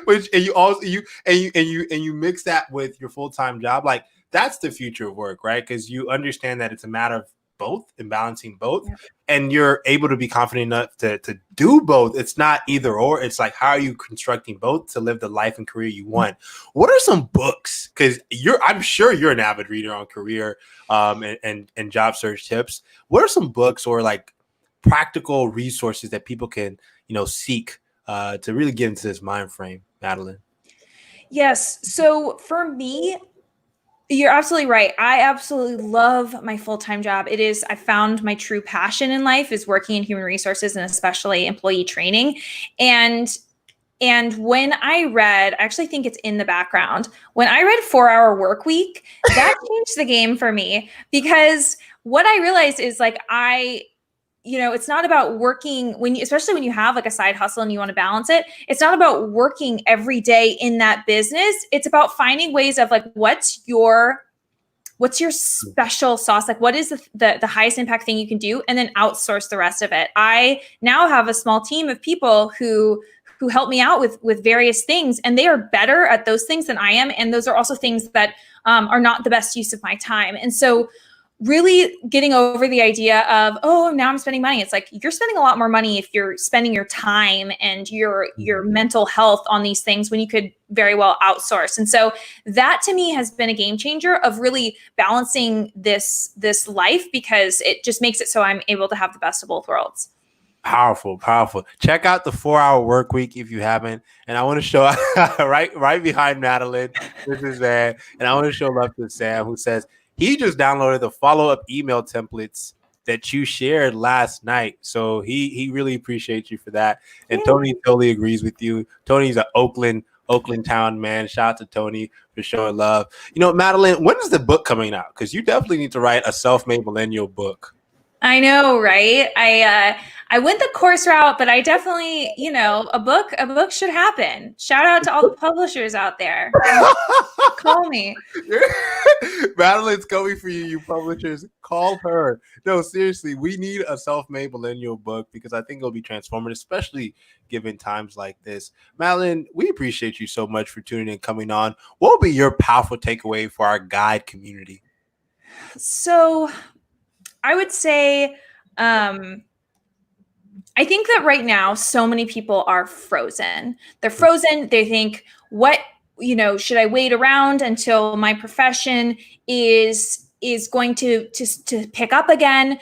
which, and you also, you mix that with your full-time job. Like, that's the future of work, right? Because you understand that it's a matter of both and balancing both. Yeah. And you're able to be confident enough to do both. It's not either or. It's like, how are you constructing both to live the life and career you want? What are some books? Because I'm sure you're an avid reader on career and job search tips. What are some books or like practical resources that people can, seek to really get into this mind frame, Madeline? Yes. So for me, you're absolutely right. I absolutely love my full-time job. I found my true passion in life is working in human resources and especially employee training. And when I actually think it's in the background, when I read 4-Hour Workweek, that changed the game for me, because what I realized is like, it's not about working especially when you have like a side hustle and you want to balance it. It's not about working every day in that business. It's about finding ways of like, what's your special sauce? Like, what is the highest impact thing you can do, and then outsource the rest of it. I now have a small team of people who help me out with various things, and they are better at those things than I am. And those are also things that are not the best use of my time. And so really getting over the idea of, oh, now I'm spending money. It's like, you're spending a lot more money if you're spending your time and your mental health on these things when you could very well outsource. And so that to me has been a game changer of really balancing this life, because it just makes it so I'm able to have the best of both worlds. Powerful. Check out the 4-Hour Workweek if you haven't. And I want to show right behind Madeline, this is Van. And I want to show love to Sam, who says he just downloaded the follow-up email templates that you shared last night. So he really appreciates you for that. And Tony totally agrees with you. Tony's an Oakland town man. Shout out to Tony for showing love. Madeline, when is the book coming out? Because you definitely need to write a self-made millennial book. I know, right? I went the course route, but I definitely, a book should happen. Shout out to all the publishers out there. Call me. Madeline's coming for you, you publishers. Call her. No, seriously, we need a self-made millennial book, because I think it'll be transformative, especially given times like this. Madeline, we appreciate you so much for tuning in and coming on. What will be your powerful takeaway for our guide community? So I would say, I think that right now, so many people are frozen. They're frozen. They think, should I wait around until my profession is going to pick up again?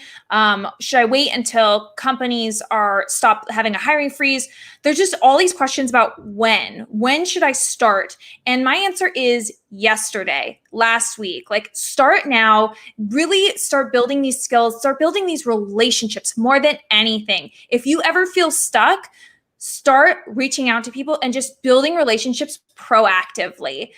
Should I wait until companies stop having a hiring freeze? There's just all these questions about when should I start? And my answer is yesterday, last week. Like, start now, really start building these skills, start building these relationships more than anything. If you ever feel stuck, start reaching out to people and just building relationships proactively.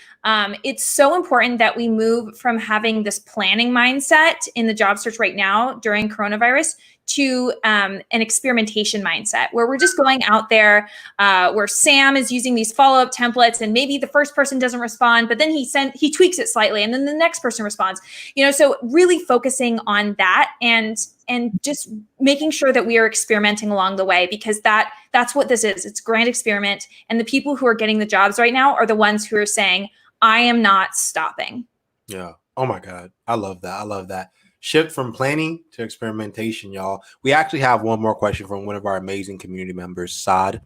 It's so important that we move from having this planning mindset in the job search right now during coronavirus to an experimentation mindset, where we're just going out there, where Sam is using these follow-up templates, and maybe the first person doesn't respond, but then he tweaks it slightly, and then the next person responds. So really focusing on that and just making sure that we are experimenting along the way, because that's what this is. It's a grand experiment. And the people who are getting the jobs right now are the ones who are saying, I am not stopping. Yeah. Oh my God. I love that. Shift from planning to experimentation, y'all. We actually have one more question from one of our amazing community members, Saad.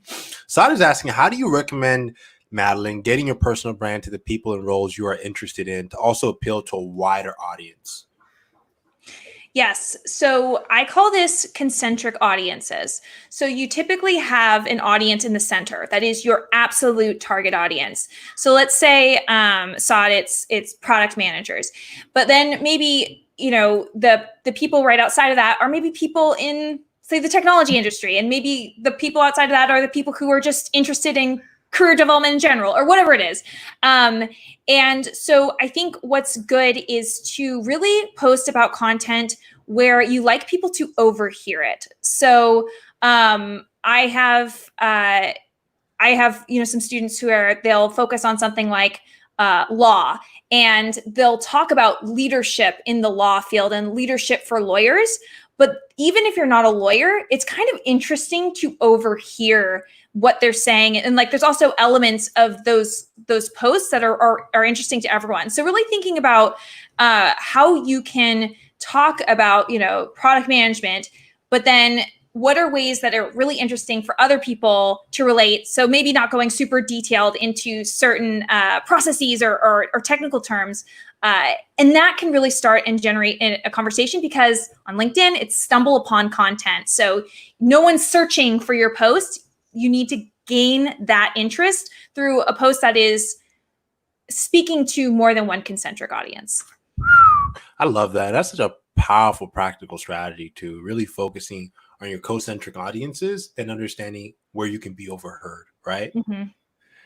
Saad is asking, how do you recommend, Madeline, getting your personal brand to the people and roles you are interested in to also appeal to a wider audience? Yes. So I call this concentric audiences. So you typically have an audience in the center that is your absolute target audience. So let's say, Saad, it's product managers, but then maybe, the people right outside of that are maybe people in say the technology industry, and maybe the people outside of that are the people who are just interested in career development in general or whatever it is. And so I think what's good is to really post about content where you like people to overhear it. So I have some students they'll focus on something like law, and they'll talk about leadership in the law field and leadership for lawyers. But even if you're not a lawyer, it's kind of interesting to overhear what they're saying. And like, there's also elements of those posts that are interesting to everyone. So really thinking about how you can talk about, product management, but then what are ways that are really interesting for other people to relate? So maybe not going super detailed into certain processes or technical terms. And that can really start and generate a conversation, because on LinkedIn, it's stumble upon content. So no one's searching for your post. You need to gain that interest through a post that is speaking to more than one concentric audience. I love that. That's such a powerful, practical strategy to really focusing on your concentric audiences and understanding where you can be overheard, right? Mm-hmm.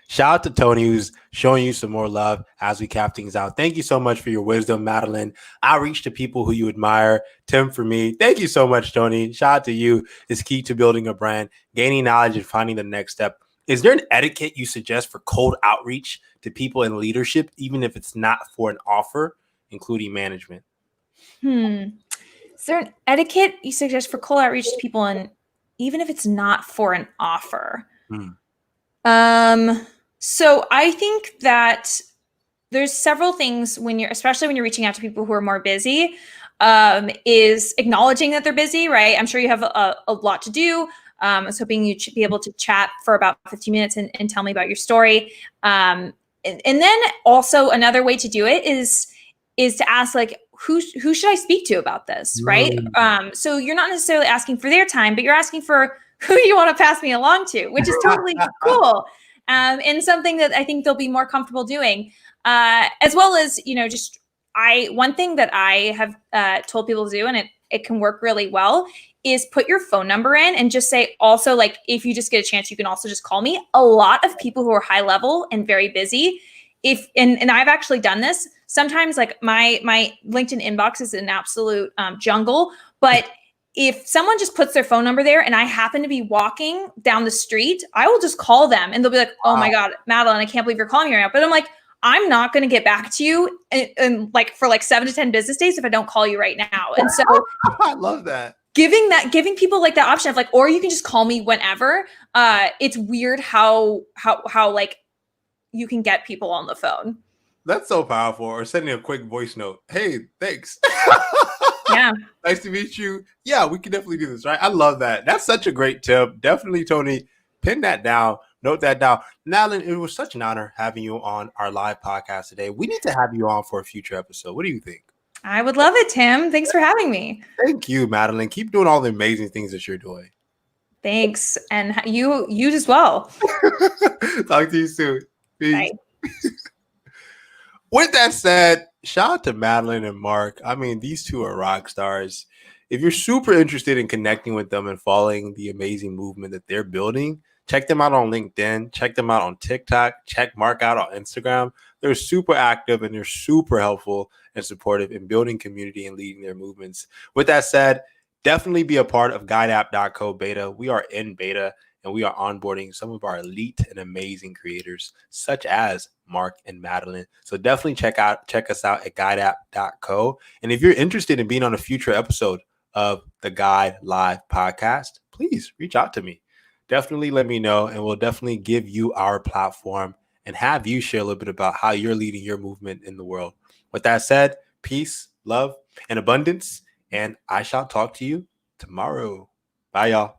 Shout out to Tony, who's showing you some more love as we cap things out. Thank you so much for your wisdom, Madeline. Outreach to people who you admire. Tim, for me, thank you so much, Tony. Shout out to you. Is key to building a brand, gaining knowledge, and finding the next step. Is there an etiquette you suggest for cold outreach to people in leadership, even if it's not for an offer, including management? Is there an etiquette you suggest for cold outreach to people, and even if it's not for an offer? So I think that there's several things especially when you're reaching out to people who are more busy, is acknowledging that they're busy, right? I'm sure you have a lot to do. I was hoping you'd be able to chat for about 15 minutes and tell me about your story. And then also another way to do it is to ask, like, who should I speak to about this, right? So you're not necessarily asking for their time, but you're asking for who you want to pass me along to, which is totally cool. And something that I think they'll be more comfortable doing, as well as, one thing that I have told people to do, and it can work really well, is put your phone number in and just say, also, like, if you just get a chance, you can also just call me. A lot of people who are high level and very busy, and I've actually done this, sometimes, like, my LinkedIn inbox is an absolute jungle, but if someone just puts their phone number there and I happen to be walking down the street, I will just call them and they'll be like, oh my God, Madeline, I can't believe you're calling me right now. But I'm like, I'm not going to get back to you in like for like 7 to 10 business days if I don't call you right now. And so I love that. Giving people like that option of like, or you can just call me whenever. It's weird how like you can get people on the phone. That's so powerful. Or sending a quick voice note. Hey, thanks. Yeah. Nice to meet you. Yeah, we can definitely do this, right? I love that. That's such a great tip. Definitely, Tony, pin that down. Note that down. Madeline, it was such an honor having you on our live podcast today. We need to have you on for a future episode. What do you think? I would love it, Tim. Thanks for having me. Thank you, Madeline. Keep doing all the amazing things that you're doing. Thanks. And you as well. Talk to you soon. Peace. Bye. With that said, shout out to Madeline and Mark. I mean, these two are rock stars. If you're super interested in connecting with them and following the amazing movement that they're building, check them out on LinkedIn. Check them out on TikTok. Check Mark out on Instagram. They're super active and they're super helpful and supportive in building community and leading their movements. With that said, definitely be a part of guideapp.co beta. We are in beta and we are onboarding some of our elite and amazing creators, such as Mark and Madeline. So definitely check us out at guideapp.co. And if you're interested in being on a future episode of the Guide Live podcast, please reach out to me. Definitely let me know, and we'll definitely give you our platform and have you share a little bit about how you're leading your movement in the world. With that said, peace, love, and abundance, and I shall talk to you tomorrow. Bye, y'all.